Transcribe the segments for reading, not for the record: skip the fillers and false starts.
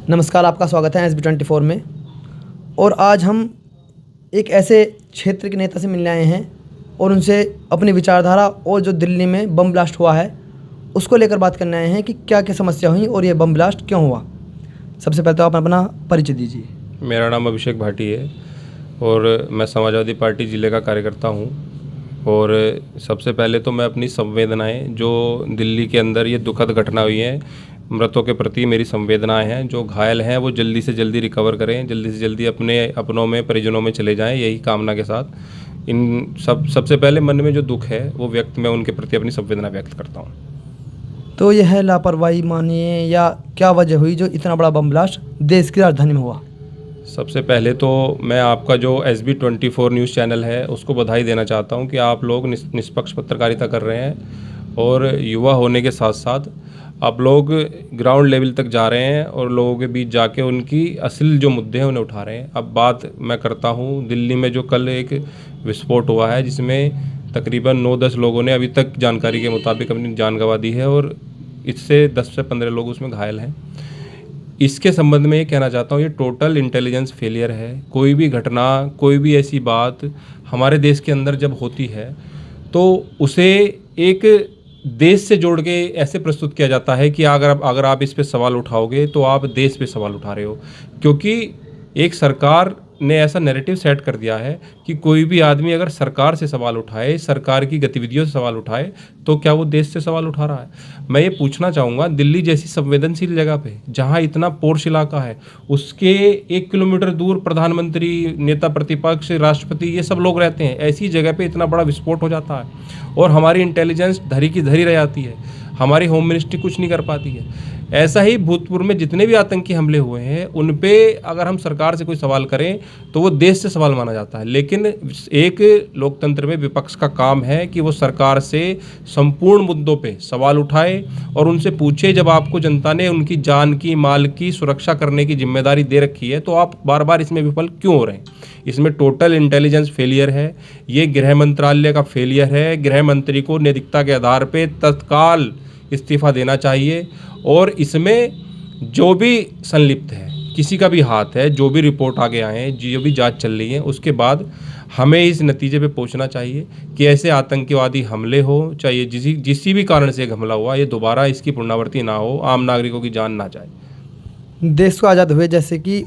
नमस्कार, आपका स्वागत है SB24 में। और आज हम एक ऐसे क्षेत्र के नेता से मिलने आए हैं और उनसे अपनी विचारधारा और जो दिल्ली में बम ब्लास्ट हुआ है उसको लेकर बात करने आए हैं कि क्या क्या समस्या हुई और ये बम ब्लास्ट क्यों हुआ। सबसे पहले तो आप अपना परिचय दीजिए। मेरा नाम अभिषेक भाटी है और मैं समाजवादी पार्टी ज़िले का कार्यकर्ता हूँ। और सबसे पहले तो मैं अपनी संवेदनाएं, जो दिल्ली के अंदर ये दुखद घटना हुई है, मृतकों के प्रति मेरी संवेदनाएं हैं। जो घायल हैं वो जल्दी से जल्दी रिकवर करें, जल्दी से जल्दी अपने अपनों में, परिजनों में चले जाएं, यही कामना के साथ इन सबसे पहले मन में जो दुख है वो मैं उनके प्रति अपनी संवेदना व्यक्त करता हूँ। तो यह है लापरवाही मानिए या क्या वजह हुई जो इतना बड़ा बम ब्लास्ट देश की राजधानी में हुआ? सबसे पहले तो मैं आपका जो SB24 न्यूज़ चैनल है उसको बधाई देना चाहता हूं कि आप लोग निष्पक्ष पत्रकारिता कर रहे हैं और युवा होने के साथ साथ आप लोग ग्राउंड लेवल तक जा रहे हैं और लोगों के बीच जाके उनकी असली जो मुद्दे हैं उन्हें उठा रहे हैं। अब बात मैं करता हूं दिल्ली में जो कल एक विस्फोट हुआ है जिसमें तकरीबन 9-10 लोगों ने अभी तक जानकारी के मुताबिक अपनी जान गंवा दी है और इससे 10 से 15 लोग उसमें घायल हैं। इसके संबंध में ये कहना चाहता हूँ, ये टोटल इंटेलिजेंस फेलियर है। कोई भी घटना, कोई भी ऐसी बात हमारे देश के अंदर जब होती है तो उसे एक देश से जोड़ के ऐसे प्रस्तुत किया जाता है कि अगर आप इस पे सवाल उठाओगे तो आप देश पे सवाल उठा रहे हो, क्योंकि एक सरकार ने ऐसा नैरेटिव सेट कर दिया है कि कोई भी आदमी अगर सरकार से सवाल उठाए, सरकार की गतिविधियों से सवाल उठाए, तो क्या वो देश से सवाल उठा रहा है। मैं ये पूछना चाहूँगा, दिल्ली जैसी संवेदनशील जगह पे जहाँ इतना पोर्श इलाका है, उसके 1 किलोमीटर दूर प्रधानमंत्री, नेता प्रतिपक्ष, राष्ट्रपति, ये सब लोग रहते हैं। ऐसी जगह पे इतना बड़ा विस्फोट हो जाता है और हमारी इंटेलिजेंस धरी की धरी रह जाती है, हमारी होम मिनिस्ट्री कुछ नहीं कर पाती है। ऐसा ही भूतपूर्व में जितने भी आतंकी हमले हुए हैं उन पे अगर हम सरकार से कोई सवाल करें तो वो देश से सवाल माना जाता है। लेकिन एक लोकतंत्र में विपक्ष का काम है कि वो सरकार से संपूर्ण मुद्दों पे सवाल उठाए और उनसे पूछे, जब आपको जनता ने उनकी जान की, माल की सुरक्षा करने की जिम्मेदारी दे रखी है तो आप बार बार इसमें विफल क्यों हो रहे हैं। इसमें टोटल इंटेलिजेंस फेलियर है, ये गृह मंत्रालय का फेलियर है। गृह मंत्री को नैतिकता के आधार पर तत्काल इस्तीफा देना चाहिए और इसमें जो भी संलिप्त है, किसी का भी हाथ है, जो भी रिपोर्ट आगे आए हैं, जो भी जांच चल रही है, उसके बाद हमें इस नतीजे पे पहुंचना चाहिए कि ऐसे आतंकवादी हमले हो, चाहे जिस भी कारण से एक हमला हुआ, ये दोबारा इसकी पुनरावृत्ति ना हो, आम नागरिकों की जान ना जाए। देश को आज़ाद हुए जैसे कि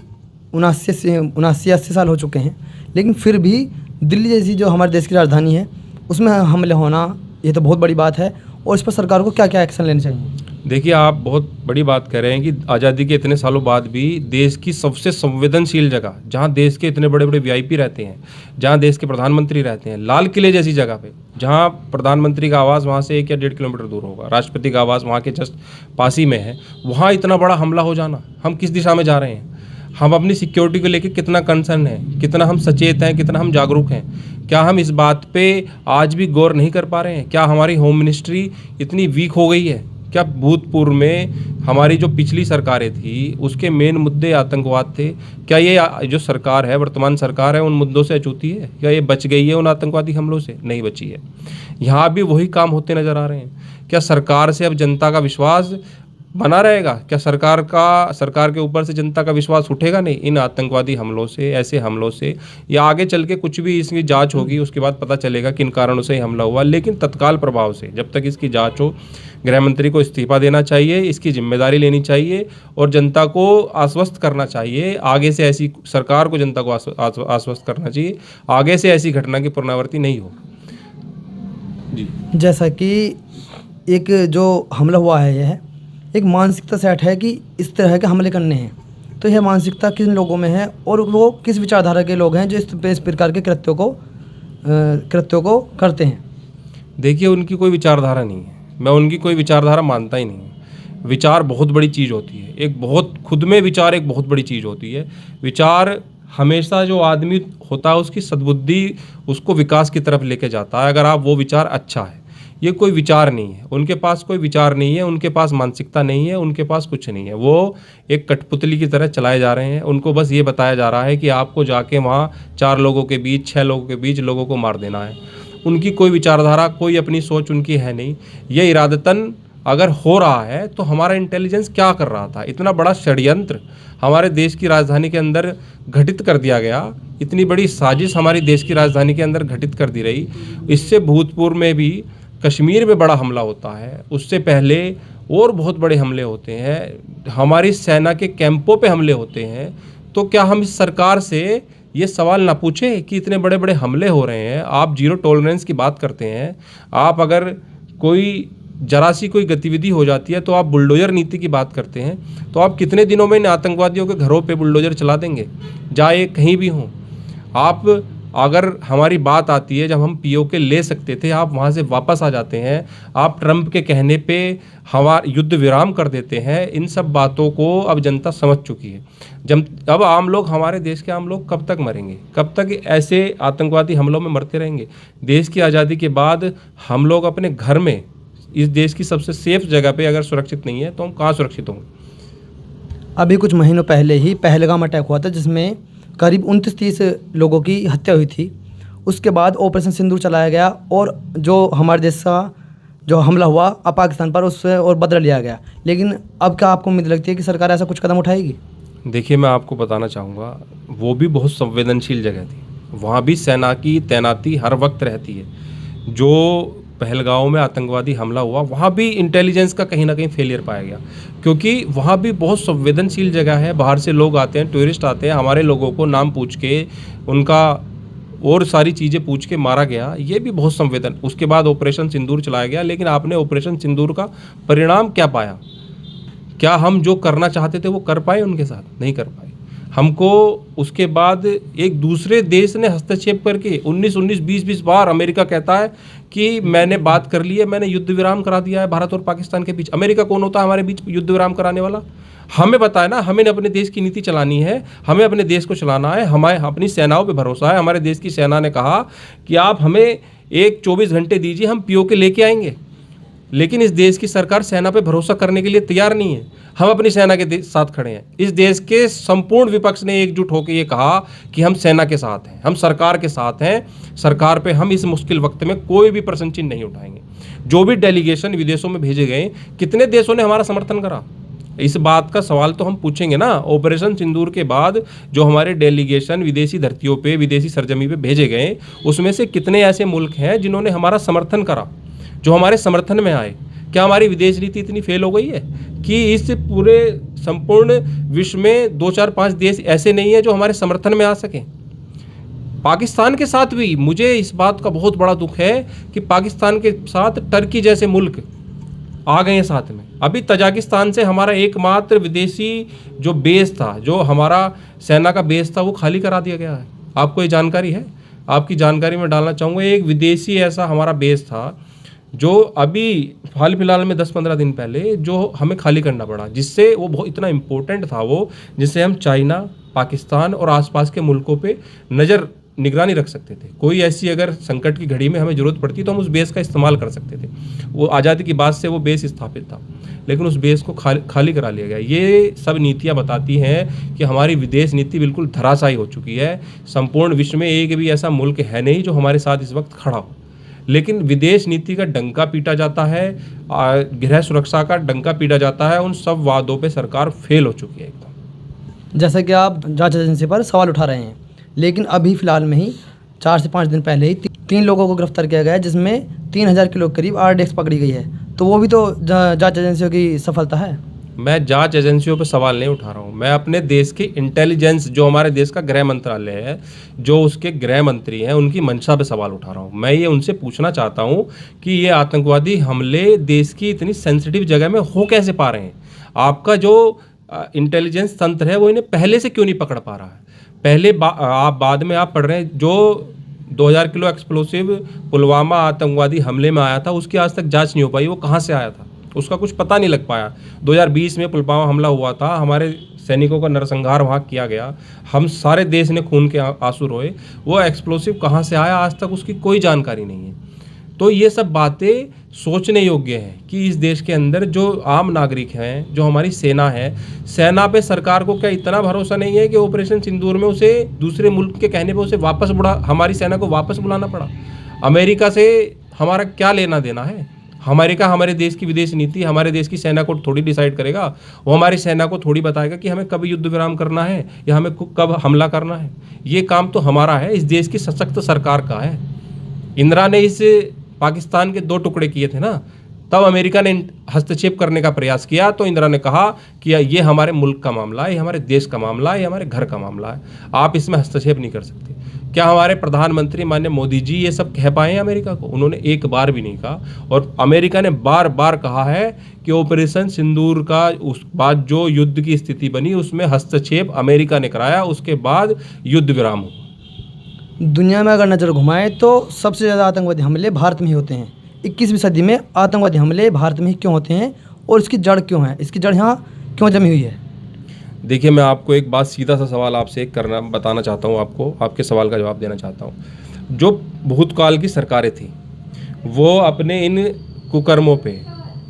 79-80 साल हो चुके हैं, लेकिन फिर भी दिल्ली जैसी जो हमारे देश की राजधानी है उसमें हमले होना, ये तो बहुत बड़ी बात है। और इस पर सरकार को क्या क्या एक्शन लेने चाहिए? देखिए, आप बहुत बड़ी बात कह रहे हैं कि आज़ादी के इतने सालों बाद भी देश की सबसे संवेदनशील जगह, जहां देश के इतने बड़े बड़े VIP रहते हैं, जहां देश के प्रधानमंत्री रहते हैं, लाल किले जैसी जगह पे, जहां प्रधानमंत्री का आवास वहां से 1 या 1.5 किलोमीटर दूर होगा, राष्ट्रपति का आवास वहां के जस्ट पास ही में है, वहां इतना बड़ा हमला हो जाना, हम किस दिशा में जा रहे हैं? हम अपनी सिक्योरिटी को लेकर कितना कंसर्न है, कितना हम सचेत हैं, कितना हम जागरूक हैं? क्या हम इस बात पे आज भी गौर नहीं कर पा रहे हैं? क्या हमारी होम मिनिस्ट्री इतनी वीक हो गई है? क्या भूतपूर्व में हमारी जो पिछली सरकारें थी उसके मेन मुद्दे आतंकवाद थे? क्या ये जो सरकार है, वर्तमान सरकार है, उन मुद्दों से अछूती है? क्या ये बच गई है उन आतंकवादी हमलों से? नहीं बची है। यहाँ भी वही काम होते नज़र आ रहे हैं। क्या सरकार से अब जनता का विश्वास बना रहेगा? क्या सरकार के ऊपर से जनता का विश्वास उठेगा? नहीं। इन आतंकवादी हमलों से, ऐसे हमलों से, या आगे चल के कुछ भी इसकी जांच होगी, उसके बाद पता चलेगा किन कारणों से हमला हुआ, लेकिन तत्काल प्रभाव से जब तक इसकी जांच हो, गृह मंत्री को इस्तीफा देना चाहिए, इसकी जिम्मेदारी लेनी चाहिए और जनता को आश्वस्त करना चाहिए। आगे से ऐसी सरकार को, जनता को आश्वस्त करना चाहिए, आगे से ऐसी घटना की पुनरावृत्ति नहीं हो। जी, जैसा कि एक जो हमला हुआ है, यह एक मानसिकता सेट है कि इस तरह के हमले करने हैं, तो यह मानसिकता किन लोगों में है और वो किस विचारधारा के लोग हैं जो इस प्रकार के कृत्यों को करते हैं? देखिए, उनकी कोई विचारधारा नहीं है, मैं उनकी कोई विचारधारा मानता ही नहीं हूँ। विचार बहुत बड़ी चीज़ होती है, एक बहुत खुद में विचार एक बहुत बड़ी चीज़ होती है। विचार हमेशा जो आदमी होता है उसकी सद्बुद्धि उसको विकास की तरफ लेके जाता है, अगर आप वो विचार अच्छा है। ये कोई विचार नहीं है, उनके पास कोई विचार नहीं है, उनके पास मानसिकता नहीं है, उनके पास कुछ नहीं है। वो एक कठपुतली की तरह चलाए जा रहे हैं। उनको बस ये बताया जा रहा है कि आपको जाके वहाँ 4 लोगों के बीच, 6 लोगों के बीच लोगों को मार देना है। उनकी कोई विचारधारा, कोई अपनी सोच उनकी है नहीं। ये इरादतन अगर हो रहा है तो हमारा इंटेलिजेंस क्या कर रहा था? इतना बड़ा षड्यंत्र हमारे देश की राजधानी के अंदर घटित कर दिया गया, इतनी बड़ी साजिश हमारी देश की राजधानी के अंदर घटित कर दी रही। इससे भूतपूर्व में भी कश्मीर में बड़ा हमला होता है, उससे पहले और बहुत बड़े हमले होते हैं, हमारी सेना के कैंपों पे हमले होते हैं। तो क्या हम इस सरकार से ये सवाल ना पूछें कि इतने बड़े बड़े हमले हो रहे हैं, आप जीरो टॉलरेंस की बात करते हैं, आप अगर कोई जरा सी कोई गतिविधि हो जाती है तो आप बुलडोजर नीति की बात करते हैं, तो आप कितने दिनों में इन आतंकवादियों के घरों पे बुलडोजर चला देंगे, चाहे कहीं भी हों? आप अगर हमारी बात आती है जब हम पीओके ले सकते थे, आप वहाँ से वापस आ जाते हैं, आप ट्रंप के कहने पे हमारा युद्ध विराम कर देते हैं। इन सब बातों को अब जनता समझ चुकी है। जब अब आम लोग, हमारे देश के आम लोग कब तक मरेंगे? कब तक ऐसे आतंकवादी हमलों में मरते रहेंगे? देश की आज़ादी के बाद हम लोग अपने घर में, इस देश की सबसे सेफ जगह पे अगर सुरक्षित नहीं है तो हम कहाँ सुरक्षित होंगे? अभी कुछ महीनों पहले ही पहलगाम अटैक हुआ था, जिसमें करीब 29-30 लोगों की हत्या हुई थी। उसके बाद ऑपरेशन सिंदूर चलाया गया और जो हमारे देश का जो हमला हुआ अब पाकिस्तान पर, उससे और बदला लिया गया। लेकिन अब क्या आपको उम्मीद लगती है कि सरकार ऐसा कुछ कदम उठाएगी? देखिए, मैं आपको बताना चाहूँगा, वो भी बहुत संवेदनशील जगह थी, वहाँ भी सेना की तैनाती हर वक्त रहती है। जो पहलगांव में आतंकवादी हमला हुआ, वहाँ भी इंटेलिजेंस का कहीं ना कहीं फेलियर पाया गया, क्योंकि वहाँ भी बहुत संवेदनशील जगह है। बाहर से लोग आते हैं, टूरिस्ट आते हैं, हमारे लोगों को नाम पूछ के, उनका और सारी चीज़ें पूछ के मारा गया। ये भी बहुत संवेदन। उसके बाद ऑपरेशन सिंदूर चलाया गया, लेकिन आपने ऑपरेशन सिंदूर का परिणाम क्या पाया? क्या हम जो करना चाहते थे वो कर पाए? उनके साथ नहीं कर पाए। हमको उसके बाद एक दूसरे देश ने हस्तक्षेप करके 19-19, 20-20 बार अमेरिका कहता है कि मैंने बात कर ली है, मैंने युद्ध विराम करा दिया है भारत और पाकिस्तान के बीच। अमेरिका कौन होता है हमारे बीच युद्ध विराम कराने वाला? हमें पता है ना, हमें अपने देश की नीति चलानी है, हमें अपने देश को चलाना है, हमें अपनी सेनाओं पे भरोसा है। हमारे देश की सेना ने कहा कि आप हमें एक 24 घंटे दीजिए, हम पीओके लेके आएंगे। लेकिन इस देश की सरकार सेना पे भरोसा करने के लिए तैयार नहीं है। हम अपनी सेना के साथ खड़े हैं। इस देश के संपूर्ण विपक्ष ने एकजुट होकर ये कहा कि हम सेना के साथ हैं, हम सरकार के साथ हैं, सरकार पे हम इस मुश्किल वक्त में कोई भी प्रश्न चिन्ह नहीं उठाएंगे। जो भी डेलीगेशन विदेशों में भेजे गए, कितने देशों ने हमारा समर्थन करा? इस बात का सवाल तो हम पूछेंगे ना। ऑपरेशन सिंदूर के बाद जो हमारे डेलीगेशन विदेशी धरतियों पे, विदेशी सरजमी पे भेजे गए, उसमें से कितने ऐसे मुल्क हैं जिन्होंने हमारा समर्थन करा, जो हमारे समर्थन में आए? क्या हमारी विदेश नीति इतनी फेल हो गई है कि इस पूरे संपूर्ण विश्व में 2-4-5 देश ऐसे नहीं है जो हमारे समर्थन में आ सकें? पाकिस्तान के साथ भी मुझे इस बात का बहुत बड़ा दुख है कि पाकिस्तान के साथ टर्की जैसे मुल्क आ गए हैं साथ में। अभी तजाकिस्तान से हमारा एकमात्र विदेशी जो बेस था, जो हमारा सेना का बेस था, वो खाली करा दिया गया है। आपको ये जानकारी है? आपकी जानकारी में डालना चाहूँगा, एक विदेशी ऐसा हमारा बेस था जो अभी हाल फिलहाल में 10-15 दिन पहले जो हमें खाली करना पड़ा, जिससे वो बहुत इतना इम्पोर्टेंट था वो, जिससे हम चाइना, पाकिस्तान और आसपास के मुल्कों पे निगरानी रख सकते थे। कोई ऐसी अगर संकट की घड़ी में हमें ज़रूरत पड़ती तो हम उस बेस का इस्तेमाल कर सकते थे। वो आज़ादी की बाद से वो बेस स्थापित था, लेकिन उस बेस को खाली करा लिया गया। ये सब नीतियाँ बताती हैं कि हमारी विदेश नीति बिल्कुल धराशायी हो चुकी है। संपूर्ण विश्व में एक भी ऐसा मुल्क है नहीं जो हमारे साथ इस वक्त खड़ा हो, लेकिन विदेश नीति का डंका पीटा जाता है, गृह सुरक्षा का डंका पीटा जाता है। उन सब वादों पे सरकार फेल हो चुकी है एकदम। जैसा कि आप जांच एजेंसी पर सवाल उठा रहे हैं, लेकिन अभी फ़िलहाल में ही 4 से 5 दिन पहले ही 3 लोगों को गिरफ्तार किया गया है, जिसमें 3000 किलो करीब RDX पकड़ी गई है। तो वो भी तो जांच एजेंसियों की सफलता है। मैं जांच एजेंसियों पर सवाल नहीं उठा रहा हूँ, मैं अपने देश की इंटेलिजेंस, जो हमारे देश का गृह मंत्रालय है, जो उसके गृह मंत्री हैं, उनकी मंशा पे सवाल उठा रहा हूँ। मैं ये उनसे पूछना चाहता हूँ कि ये आतंकवादी हमले देश की इतनी सेंसिटिव जगह में हो कैसे पा रहे हैं? आपका जो इंटेलिजेंस तंत्र है वो इन्हें पहले से क्यों नहीं पकड़ पा रहा है? पहले आप बाद में आप पढ़ रहे हैं, जो 2000 किलो एक्सप्लोसिव पुलवामा आतंकवादी हमले में आया था, उसकी आज तक जाँच नहीं हो पाई। वो कहाँ से आया था उसका कुछ पता नहीं लग पाया। 2020 में पुलवामा हमला हुआ था, हमारे सैनिकों का नरसंहार वहाँ किया गया, हम सारे देश ने खून के आंसू रोए। वो एक्सप्लोसिव कहाँ से आया आज तक उसकी कोई जानकारी नहीं है। तो ये सब बातें सोचने योग्य हैं कि इस देश के अंदर जो आम नागरिक हैं, जो हमारी सेना है, सेना पे सरकार को क्या इतना भरोसा नहीं है कि ऑपरेशन सिंदूर में उसे दूसरे मुल्क के कहने पे उसे हमारी सेना को वापस बुलाना पड़ा? अमेरिका से हमारा क्या लेना देना है? अमेरिका हमारे देश की विदेश नीति हमारे देश की सेना को थोड़ी डिसाइड करेगा। वो हमारी सेना को थोड़ी बताएगा कि हमें कब युद्ध विराम करना है या हमें कब हमला करना है। ये काम तो हमारा है, इस देश की सशक्त सरकार का है। इंदिरा ने इस पाकिस्तान के 2 टुकड़े किए थे ना, तब अमेरिका ने हस्तक्षेप करने का प्रयास किया तो इंदिरा ने कहा कि ये हमारे मुल्क का मामला है, ये हमारे देश का मामला है, ये हमारे घर का मामला है, आप इसमें हस्तक्षेप नहीं कर सकते। क्या हमारे प्रधानमंत्री माननीय मोदी जी ये सब कह पाए हैं अमेरिका को? उन्होंने एक बार भी नहीं कहा। और अमेरिका ने बार बार कहा है कि ऑपरेशन सिंदूर का उस बाद जो युद्ध की स्थिति बनी उसमें हस्तक्षेप अमेरिका ने कराया, उसके बाद युद्ध विराम हुआ। दुनिया में अगर नज़र घुमाएं तो सबसे ज़्यादा आतंकवादी हमले भारत में ही होते हैं। 21वीं सदी में आतंकवादी हमले भारत में ही क्यों होते हैं और इसकी जड़ क्यों है, इसकी जड़ यहाँ क्यों जमी हुई है? देखिए, मैं आपको एक बात, सीधा सा सवाल आपसे बताना चाहता हूँ, आपको आपके सवाल का जवाब देना चाहता हूँ। जो भूतकाल की सरकारें थी वो अपने इन कुकर्मों पे,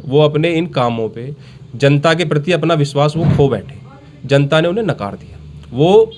वो अपने इन कामों पे जनता के प्रति अपना विश्वास वो खो बैठे। जनता ने उन्हें नकार दिया, वो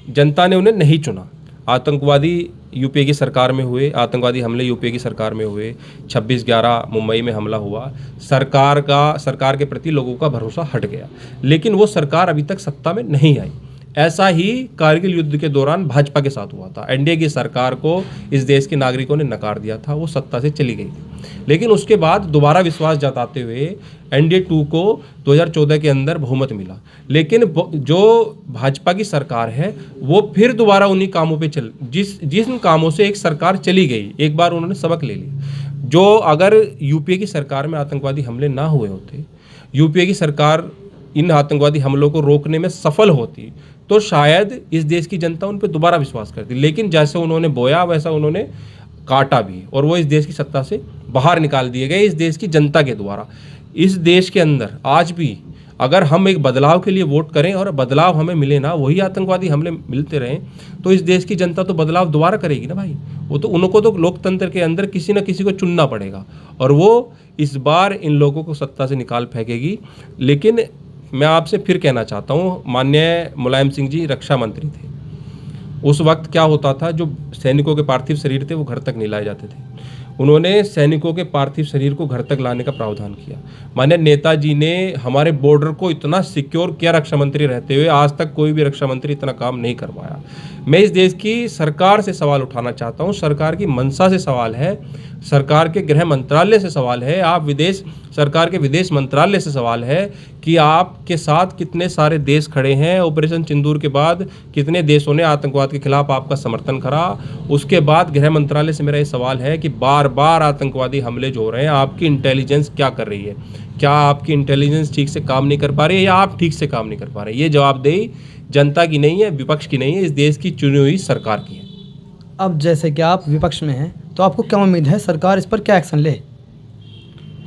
जनता ने उन्हें नहीं चुना। आतंकवादी यूपीए की सरकार में हुए, आतंकवादी हमले यूपीए की सरकार में हुए, 26/11 मुंबई में हमला हुआ, सरकार के प्रति लोगों का भरोसा हट गया, लेकिन वो सरकार अभी तक सत्ता में नहीं आई। ऐसा ही कारगिल युद्ध के दौरान भाजपा के साथ हुआ था। एनडीए की सरकार को इस देश के नागरिकों ने नकार दिया था, वो सत्ता से चली गई थी। लेकिन उसके बाद दोबारा विश्वास जताते हुए एनडीए 2 को 2014 के अंदर बहुमत मिला। लेकिन जो भाजपा की सरकार है वो फिर दोबारा उन्हीं कामों पे जिन कामों से एक सरकार चली गई, एक बार उन्होंने सबक ले लिया। जो अगर यूपीए की सरकार में आतंकवादी हमले ना हुए होते, यूपीए की सरकार इन आतंकवादी हमलों को रोकने में सफल होती, तो शायद इस देश की जनता उन पर दोबारा विश्वास करती। लेकिन जैसे उन्होंने बोया वैसा उन्होंने काटा भी, और वो इस देश की सत्ता से बाहर निकाल दिए गए इस देश की जनता के द्वारा। इस देश के अंदर आज भी अगर हम एक बदलाव के लिए वोट करें और बदलाव हमें मिले ना, वही आतंकवादी हमले मिलते रहें, तो इस देश की जनता तो बदलाव दोबारा करेगी ना भाई। वो तो उनको तो लोकतंत्र के अंदर किसी न किसी को चुनना पड़ेगा, और वो इस बार इन लोगों को सत्ता से निकाल फेंकेगी। लेकिन मैं आपसे फिर कहना चाहता हूँ, माननीय मुलायम सिंह जी रक्षा मंत्री थे, उस वक्त क्या होता था, जो सैनिकों के पार्थिव शरीर थे वो घर तक नहीं लाए जाते थे। उन्होंने सैनिकों के पार्थिव शरीर को घर तक लाने का प्रावधान किया। माननीय नेताजी ने हमारे बॉर्डर को इतना सिक्योर किया, रक्षा मंत्री रहते हुए आज तक कोई भी रक्षा मंत्री इतना काम नहीं करवाया। मैं इस देश की सरकार से सवाल उठाना चाहता हूँ, सरकार की मंशा से सवाल है, सरकार के गृह मंत्रालय से सवाल है, सरकार के विदेश मंत्रालय से सवाल है कि आपके साथ कितने सारे देश खड़े हैं। ऑपरेशन सिंदूर के बाद कितने देशों ने आतंकवाद के खिलाफ आपका समर्थन करा। उसके बाद गृह मंत्रालय से मेरा ये सवाल है कि बार बार आतंकवादी हमले जो हो रहे हैं, आपकी इंटेलिजेंस क्या कर रही है? क्या आपकी इंटेलिजेंस ठीक से काम नहीं कर पा रही है या आप ठीक से काम नहीं कर पा रहे? ये जवाबदेही जनता की नहीं है, विपक्ष की नहीं है, इस देश की चुनी हुई सरकार की है। अब जैसे कि आप विपक्ष में हैं, तो आपको क्या उम्मीद है सरकार इस पर क्या एक्शन ले?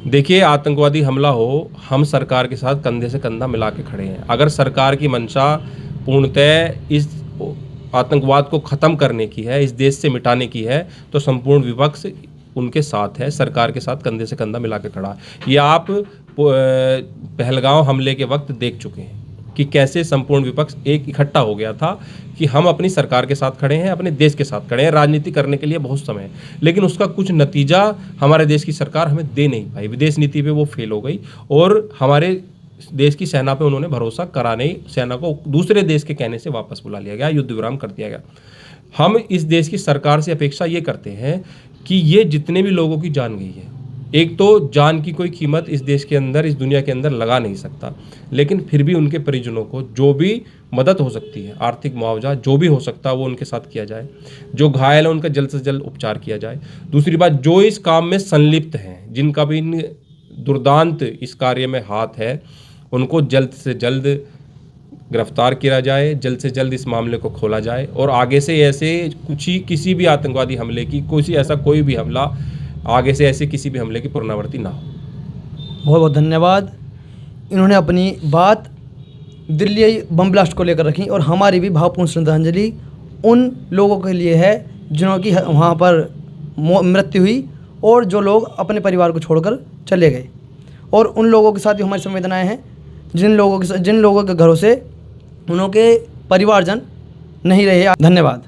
देखिए, आतंकवादी हमला हो, हम सरकार के साथ कंधे से कंधा मिला के खड़े हैं। अगर सरकार की मंशा पूर्णतः इस आतंकवाद को ख़त्म करने की है, इस देश से मिटाने की है, तो संपूर्ण विपक्ष उनके साथ है, सरकार के साथ कंधे से कंधा मिला के खड़ा है। ये आप पहलगांव हमले के वक्त देख चुके हैं कि कैसे संपूर्ण विपक्ष एक इकट्ठा हो गया था कि हम अपनी सरकार के साथ खड़े हैं, अपने देश के साथ खड़े हैं। राजनीति करने के लिए बहुत समय है, लेकिन उसका कुछ नतीजा हमारे देश की सरकार हमें दे नहीं पाई। विदेश नीति पे वो फेल हो गई और हमारे देश की सेना पे उन्होंने भरोसा करा नहीं। सेना को दूसरे देश के कहने से वापस बुला लिया गया, युद्ध विराम कर दिया गया। हम इस देश की सरकार से अपेक्षा ये करते हैं कि ये जितने भी लोगों की जान गई है, एक तो जान की कोई कीमत इस देश के अंदर, इस दुनिया के अंदर लगा नहीं सकता, लेकिन फिर भी उनके परिजनों को जो भी मदद हो सकती है, आर्थिक मुआवजा जो भी हो सकता है वो उनके साथ किया जाए। जो घायल है उनका जल्द से जल्द उपचार किया जाए। दूसरी बात, जो इस काम में संलिप्त हैं, जिनका भी इन दुर्दांत इस कार्य में हाथ है, उनको जल्द से जल्द गिरफ्तार किया जाए, जल्द से जल्द इस मामले को खोला जाए और आगे से ऐसे किसी भी आतंकवादी हमले की कोई भी हमला आगे से ऐसे किसी भी हमले की पुनरावृत्ति ना हो। बहुत बहुत धन्यवाद। इन्होंने अपनी बात दिल्ली बम ब्लास्ट को लेकर रखी और हमारी भी भावपूर्ण श्रद्धांजलि उन लोगों के लिए है जिन्हों की वहाँ पर मृत्यु हुई और जो लोग अपने परिवार को छोड़कर चले गए, और उन लोगों के साथ भी हमारी संवेदनाएं हैं जिन लोगों के घरों से उनके परिवारजन नहीं रहे। धन्यवाद।